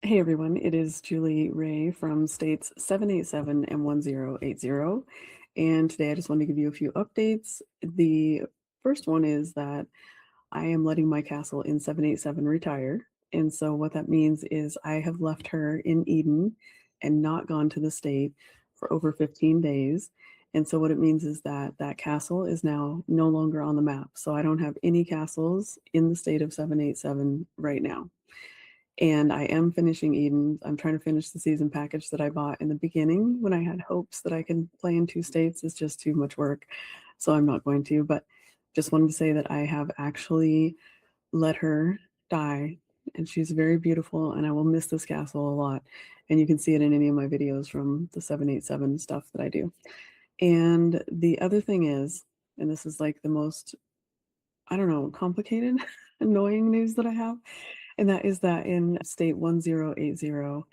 Hey everyone, it is Juli Rae from states 787 and 1080. And today I just wanted to give you a few updates. The first one is that I am letting my castle in 787 retire. And so what that means is I have left her in Eden and not gone to the state for over 15 days. And so what it means is that that castle is now no longer on the map. So I don't have any castles in the state of 787 right now. And I am finishing Eden. I'm trying to finish the season package that I bought in the beginning when I had hopes that I could play in 2 states. It's just too much work, so I'm not going to, but just wanted to say that I have actually let her die, and she's very beautiful, and I will miss this castle a lot, and you can see it in any of my videos from the 787 stuff that I do. And the other thing is, and this is like the most, I don't know, complicated, annoying news that I have, and that is that in state 1080,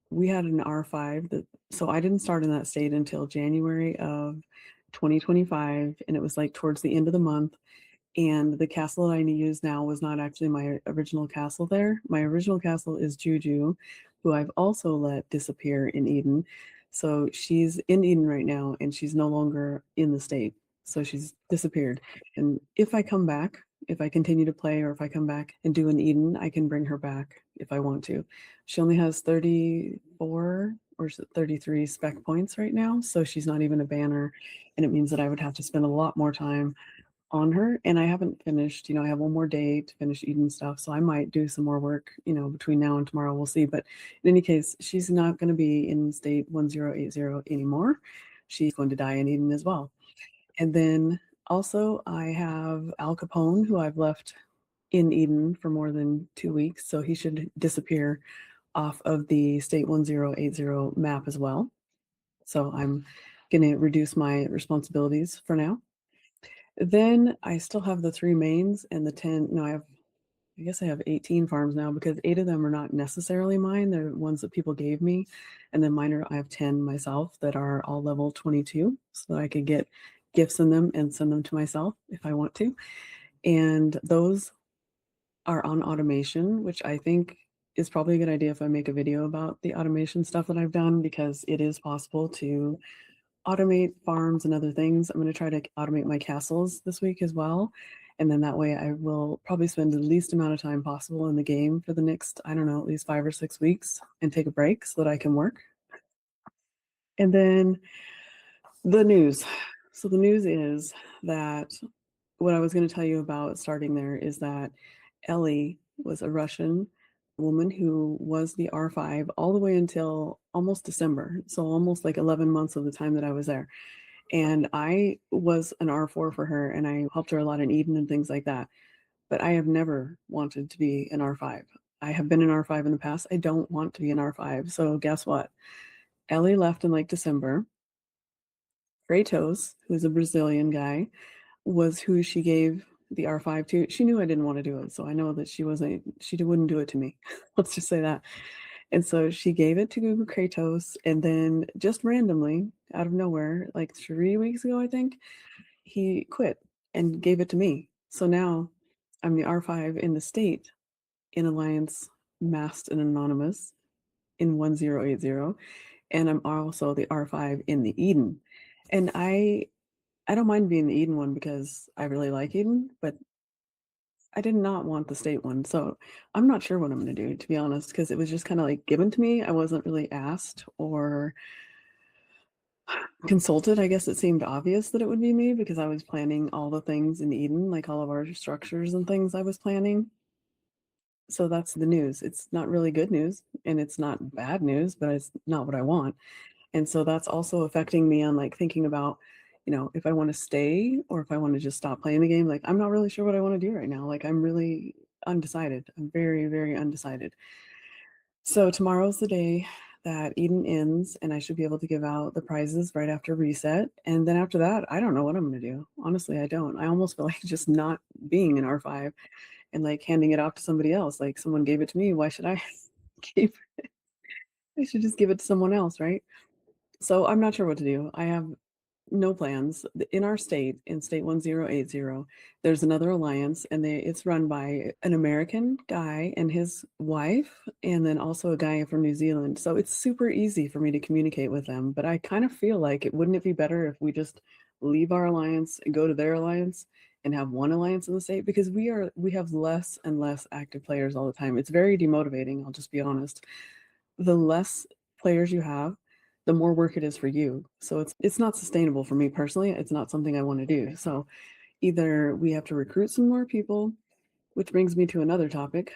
we had an R5 that, so I didn't start in that state until January of 2025, and it was like towards the end of the month. And the castle that I use now was not actually my original castle there. My original castle is Juju, who I've also let disappear in Eden. So she's in Eden right now, and she's no longer in the state. So she's disappeared. And if I come back, if I continue to play, or if I come back and do an Eden, I can bring her back if I want to. She only has 34 or 33 spec points right now, so she's not even a banner. And it means that I would have to spend a lot more time on her, and I haven't finished. I have one more day to finish Eden stuff, so I might do some more work, between now and tomorrow. We'll see. But in any case, she's not going to be in state 1080 anymore. She's going to die in Eden as well. And then also I have Al Capone, who I've left in Eden for more than 2 weeks, so he should disappear off of the state 1080 map as well. So I'm going to reduce my responsibilities for now. Then I still have the 3 mains and the 10, no, I guess I have 18 farms now, because 8 of them are not necessarily mine. They're ones that people gave me. And then I have 10 myself that are all level 22, so that I could get gifts in them and send them to myself if I want to. And those are on automation, which I think is probably a good idea if I make a video about the automation stuff that I've done, because it is possible to automate farms and other things. I'm going to try to automate my castles this week as well. And then that way I will probably spend the least amount of time possible in the game for the next, I don't know, at least 5 or 6 weeks, and take a break so that I can work. And then the news. So the news is that what I was going to tell you about starting there is that Ellie was a Russian woman who was the R5 all the way until almost December. So almost like 11 months of the time that I was there. And I was an R4 for her, and I helped her a lot in Eden and things like that. But I have never wanted to be an R5. I have been an R5 in the past. I don't want to be an R5. So guess what? Ellie left in like December. Kratos, who's a Brazilian guy, was who she gave the R5 to. She knew I didn't want to do it, so I know that she wouldn't do it to me. Let's just say that. And so she gave it to Google Kratos, and then just randomly, out of nowhere, like 3 weeks ago, I think, he quit and gave it to me. So now I'm the R5 in the state, in Alliance, masked and anonymous in 1080, and I'm also the R5 in the Eden. And I don't mind being the Eden one because I really like Eden, but I did not want the state one. So I'm not sure what I'm going to do, to be honest, because it was just kind of like given to me. I wasn't really asked or consulted. I guess it seemed obvious that it would be me because I was planning all the things in Eden, like all of our structures and things I was planning. So that's the news. It's not really good news, and it's not bad news, but it's not what I want. And so that's also affecting me on like thinking about, if I want to stay or if I want to just stop playing the game. Like, I'm not really sure what I want to do right now. Like, I'm really undecided. I'm very, very undecided. So tomorrow's the day that Eden ends, and I should be able to give out the prizes right after reset. And then after that, I don't know what I'm going to do. Honestly, I don't. I almost feel like just not being an R5 and like handing it off to somebody else. Like, someone gave it to me. Why should I keep I should just give it to someone else, right? So I'm not sure what to do. I have no plans. In our state, in state 1080, there's another alliance, and it's run by an American guy and his wife, and then also a guy from New Zealand. So it's super easy for me to communicate with them. But I kind of feel like wouldn't it be better if we just leave our alliance and go to their alliance and have one alliance in the state? Because we have less and less active players all the time. It's very demotivating, I'll just be honest. The less players you have, the more work it is for you. So it's not sustainable for me personally. It's not something I want to do. So either we have to recruit some more people, which brings me to another topic,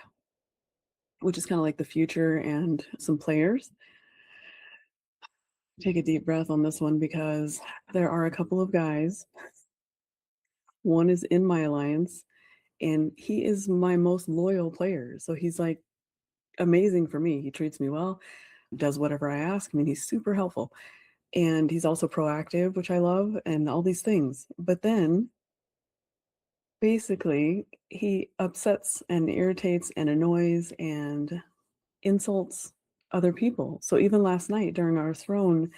which is kind of like the future and some players. Take a deep breath on this one because there are a couple of guys. One is in my alliance, and he is my most loyal player. So he's like amazing for me. He treats me well, does whatever I ask. I mean, he's super helpful. And he's also proactive, which I love, and all these things. But then basically, he upsets and irritates and annoys and insults other people. So even last night during our throne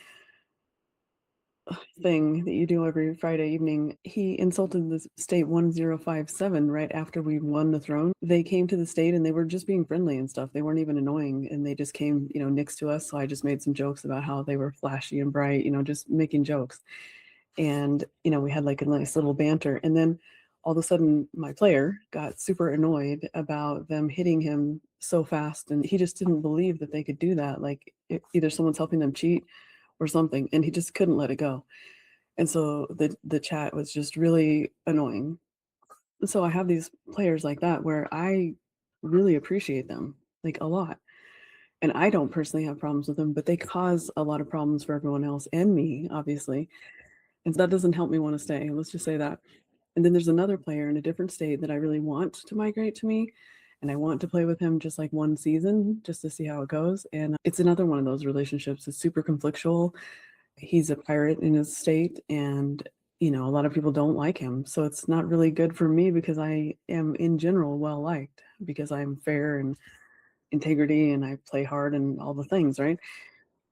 thing that you do every Friday evening, he insulted the state 1057 right after we won the throne. They came to the state and they were just being friendly and stuff. They weren't even annoying, and they just came, next to us. So I just made some jokes about how they were flashy and bright, just making jokes. And, we had like a nice little banter. And then all of a sudden, my player got super annoyed about them hitting him so fast. And he just didn't believe that they could do that. Like either someone's helping them cheat or something. And he just couldn't let it go. And so the chat was just really annoying. So I have these players like that where I really appreciate them like a lot. And I don't personally have problems with them, but they cause a lot of problems for everyone else and me, obviously. And that doesn't help me want to stay. Let's just say that. And then there's another player in a different state that I really want to migrate to me. And I want to play with him just like one season just to see how it goes. And it's another one of those relationships. It's super conflictual. He's a pirate in his state, and a lot of people don't like him. So it's not really good for me because I am in general well liked because I'm fair and integrity and I play hard and all the things, right?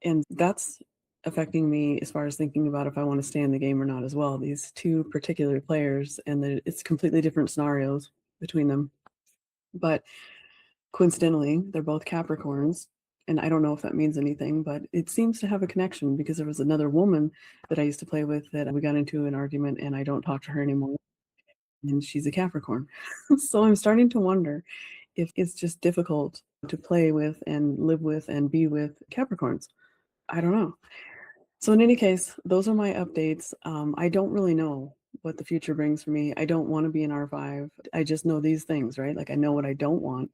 And that's affecting me as far as thinking about if I want to stay in the game or not as well. These two particular players, and it's completely different scenarios between them. But coincidentally, they're both Capricorns. And I don't know if that means anything, but it seems to have a connection because there was another woman that I used to play with that we got into an argument and I don't talk to her anymore. And she's a Capricorn. So I'm starting to wonder if it's just difficult to play with and live with and be with Capricorns. I don't know. So in any case, those are my updates. I don't really know what the future brings for me. I don't want to be an R5. I just know these things, right? Like I know what I don't want.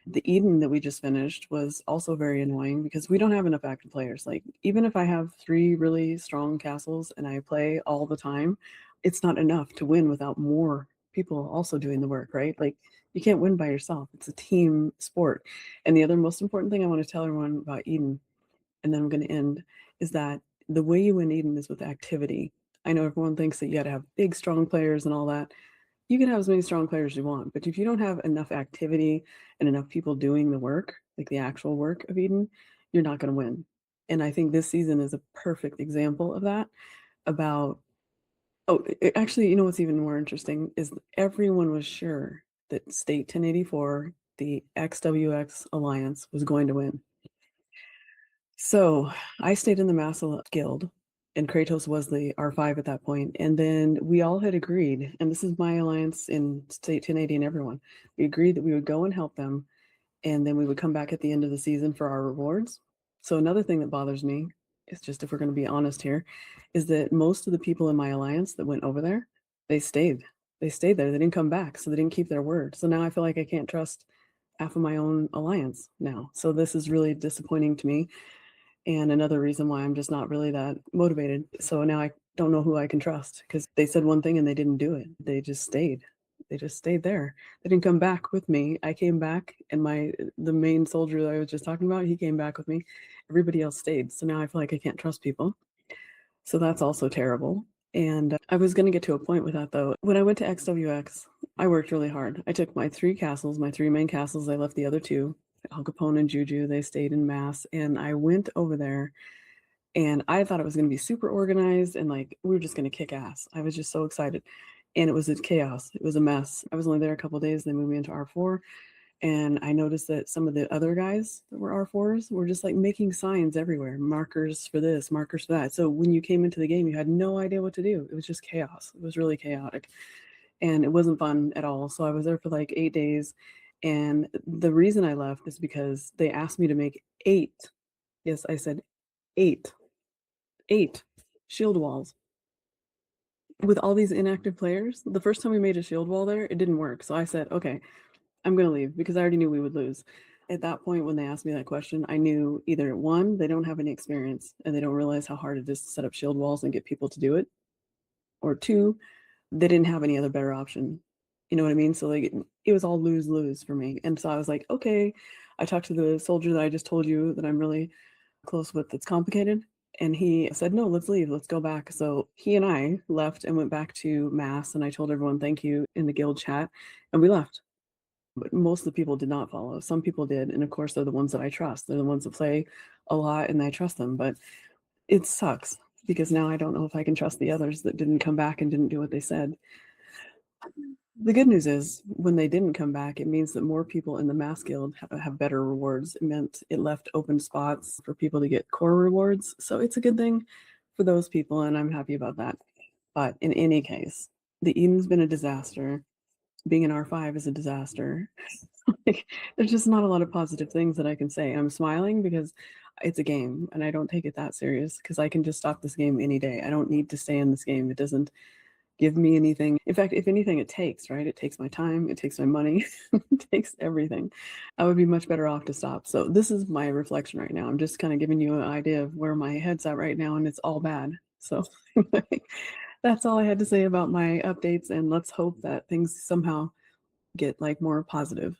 The Eden that we just finished was also very annoying because we don't have enough active players. Like even if I have 3 really strong castles and I play all the time, it's not enough to win without more people also doing the work, right? Like you can't win by yourself. It's a team sport. And the other most important thing I want to tell everyone about Eden, and then I'm going to end, is that the way you win Eden is with activity. I know everyone thinks that you got to have big, strong players and all that. You can have as many strong players as you want, but if you don't have enough activity and enough people doing the work, like the actual work of Eden, you're not going to win. And I think this season is a perfect example of that. About, actually, what's even more interesting is everyone was sure that State 1084, the XWX Alliance, was going to win. So I stayed in the Massal Guild, and Kratos was the R5 at that point. And then we all had agreed, and this is my alliance in State 1080 and everyone, we agreed that we would go and help them, and then we would come back at the end of the season for our rewards. So another thing that bothers me is, just if we're going to be honest here, is that most of the people in my alliance that went over there, they stayed. They stayed there. They didn't come back, so they didn't keep their word. So now I feel like I can't trust half of my own alliance now. So this is really disappointing to me, and another reason why I'm just not really that motivated. So now I don't know who I can trust because they said one thing and they didn't do it. They just stayed. They just stayed there. They didn't come back with me. I came back, and the main soldier that I was just talking about, he came back with me. Everybody else stayed. So now I feel like I can't trust people. So that's also terrible. And I was going to get to a point with that though. When I went to XWX, I worked really hard. I took my 3 castles, my 3 main castles. I left the other 2, Al Capone and Juju. They stayed in Mass, and I went over there And I thought it was gonna be super organized and, like, we were just gonna kick ass. I was just so excited, and it was a chaos. It was a mess. I was only there a couple days, they moved me into R4, and I noticed that some of the other guys that were R4s were just, like, making signs everywhere, markers for this, markers for that. So when you came into the game, you had no idea what to do. It was just chaos. It was really chaotic, and it wasn't fun at all. So I was there for, like, 8 days, and the reason I left is because they asked me to make 8, yes, I said 8, 8 shield walls with all these inactive players. The first time we made a shield wall there, it didn't work. So I said, "Okay, I'm gonna leave," because I already knew we would lose. At that point, when they asked me that question, I knew either 1, they don't have any experience and they don't realize how hard it is to set up shield walls and get people to do it, or 2, they didn't have any other better option. You know what I mean? So, like, it was all lose-lose for me, and so I was like, "Okay." I talked to the soldier that I just told you that I'm really close with that's complicated, and he said, "No, let's leave, let's go back." So he and I left and went back to mass, and I told everyone thank you in the guild chat, and we left. But most of the people did not follow. Some people did, and of course, they're the ones that I trust. They're the ones that play a lot, and I trust them. But it sucks because now I don't know if I can trust the others that didn't come back and didn't do what they said. The good news is when they didn't come back, it means that more people in the Mass Guild have better rewards. It meant it left open spots for people to get core rewards. So it's a good thing for those people, and I'm happy about that. But in any case, the Eden's been a disaster. Being an R5 is a disaster. Like, there's just not a lot of positive things that I can say. I'm smiling because it's a game and I don't take it that serious because I can just stop this game any day. I don't need to stay in this game. It doesn't give me anything. In fact, if anything, it takes, right? It takes my time, it takes my money, it takes everything. I would be much better off to stop. So this is my reflection right now. I'm just kind of giving you an idea of where my head's at right now, and it's all bad. So that's all I had to say about my updates, and let's hope that things somehow get like more positive.